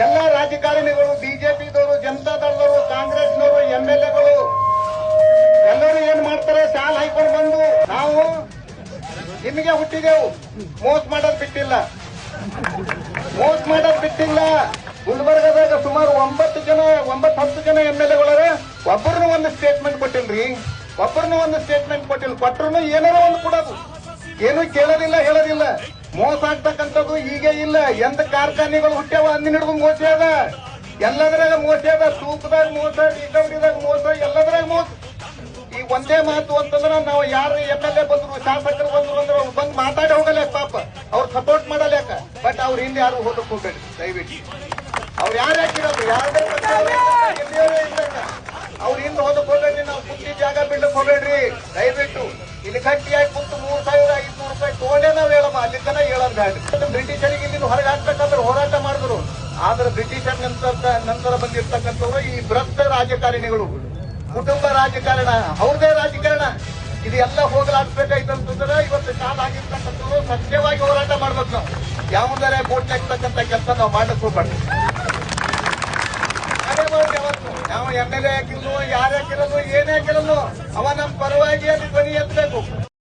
ಎಲ್ಲ ರಾಜಕಾರಣಿಗಳು, ಬಿಜೆಪಿದವರು, ಜನತಾದಳದವರು, ಕಾಂಗ್ರೆಸ್ನವರು, MLAಗಳು ಎಲ್ಲರೂ ಏನ್ ಮಾಡ್ತಾರೆ, ಶಾಲ್ ಹಾಕೊಂಡು ಬಂದು ನಾವು ನಿಮಗೆ ಹುಟ್ಟಿದೆವು, ಮೋಸ ಮಾಡೋದು ಬಿಟ್ಟಿಲ್ಲ, ಮೋಸ ಮಾಡೋದು ಬಿಟ್ಟಿಲ್ಲ. ಗುಲ್ಬರ್ಗದಾಗ ಸುಮಾರು 9-10 ಜನ MLAಗಳರ ಒಬ್ಬರನ್ನು ಒಂದು ಸ್ಟೇಟ್ಮೆಂಟ್ ಕೊಟ್ಟಿಲ್ರಿ, ಒಬ್ಬರನ್ನು ಒಂದು ಸ್ಟೇಟ್ಮೆಂಟ್ ಕೊಟ್ಟಿಲ್ಲ. ಕೊಟ್ಟರು ಏನಾರ ಒಂದು ಕೊಡೋದು, ಏನು ಕೇಳೋದಿಲ್ಲ, ಹೇಳೋದಿಲ್ಲ. ಮೋಸ ಆಗ್ತಕ್ಕಂಥದ್ದು ಈಗ ಇಲ್ಲ. ಎಂತ ಕಾರ್ಖಾನೆಗಳು ಹುಟ್ಟ್ಯಾವ ಅಂದಿನ ಹಿಡಿದು ಮೋಸ ಅದ, ಎಲ್ಲದ್ರಾಗ ಮೋಸ ಅದ. ತೂಕದಾಗ ಮೋಸ, ರಿಕವರಿದಾಗ ಮೋಸ, ಎಲ್ಲದ್ರಾಗ ಮೋಸ. ಈಗ ಒಂದೇ ಮಾತು ಅಂತಂದ್ರೆ ನಾವು ಯಾರು MLA ಬಂದ್ರು, ಶಾಸಕರು ಬಂದ್ರು ಅಂದ್ರೆ ಬಂದು ಮಾತಾಡಿ ಹೋಗಲ್ಲ ಪಾಪ, ಅವ್ರು ಸಪೋರ್ಟ್ ಮಾಡಲ್ಯಾಕ. ಬಟ್ ಅವ್ರ ಹಿಂದೆ ಯಾರು ಹೋಗಕ್ ಹೋಗ್ಬೇಡಿ ದಯವಿಟ್ಟು. ಅವ್ರು ಯಾರು ಹಾಕಿರೋದು, ಯಾರೇ ಅವ್ರ ಹಿಂದೆ ಹೋದಕ್ ಹೋಗ್ಬೇಡ್ರಿ. ನಾವು ಕುಂತಿ ಜಾಗ ಬಿಡ್ಲಕ್ ಹೋಗ್ಬೇಡ್ರಿ ದಯವಿಟ್ಟು. ಇಲ್ಲಿ ಗಟ್ಟಿಯಾಗಿ ಕುಂತು 3,500 ರೂಪಾಯಿ ತಗೊಂಡೇ ನಾವ್ ಹೇಳಮ್ಮ, ಅಲ್ಲಿ ತನ ಹೇಳೋದ್ ಬೇಡ. ಬ್ರಿಟಿಷರಿಗೆ ಇಲ್ಲಿ ಹೊರಗೆ ಹಾಕ್ಬೇಕಂದ್ರೆ ಹೋರಾಟ ಮಾಡಿದ್ರು. ಆದ್ರೆ ಬ್ರಿಟಿಷರ್ ನಂತರ ಬಂದಿರ್ತಕ್ಕಂಥವ್ರು ಈ ಭ್ರಷ್ಟ ರಾಜಕಾರಣಿಗಳು, ಕುಟುಂಬ ರಾಜಕಾರಣ, ಅವ್ರದೇ ರಾಜಕಾರಣ, ಇದೆಲ್ಲ ಹೋಗಲಾಡ್ಬೇಕಾಯ್ತಂತಂದ್ರೆ ಇವತ್ತು ಶಾಲ್ ಆಗಿರ್ತಕ್ಕಂಥವ್ರು ಸತ್ಯವಾಗಿ ಹೋರಾಟ ಮಾಡ್ಬೇಕು. ನಾವು ಯಾವ್ದಾರೆ ಬೋಟ್ ಹಾಕ್ತಕ್ಕಂಥ ಕೆಲಸ ನಾವು ಮಾಡಕ್ ಹೋಗ್ಬಾರ್ದು. ನಾವು MLA ಹಾಕಿರೋದು, ಯಾರು ಹಾಕಿರೋದು, ಏನೇ ಹಾಕಿರೋದು, ಅವ ನಮ್ಮ ಪರವಾಗಿ ಅಲ್ಲಿ ಧ್ವನಿ ಎತ್ತಬೇಕು.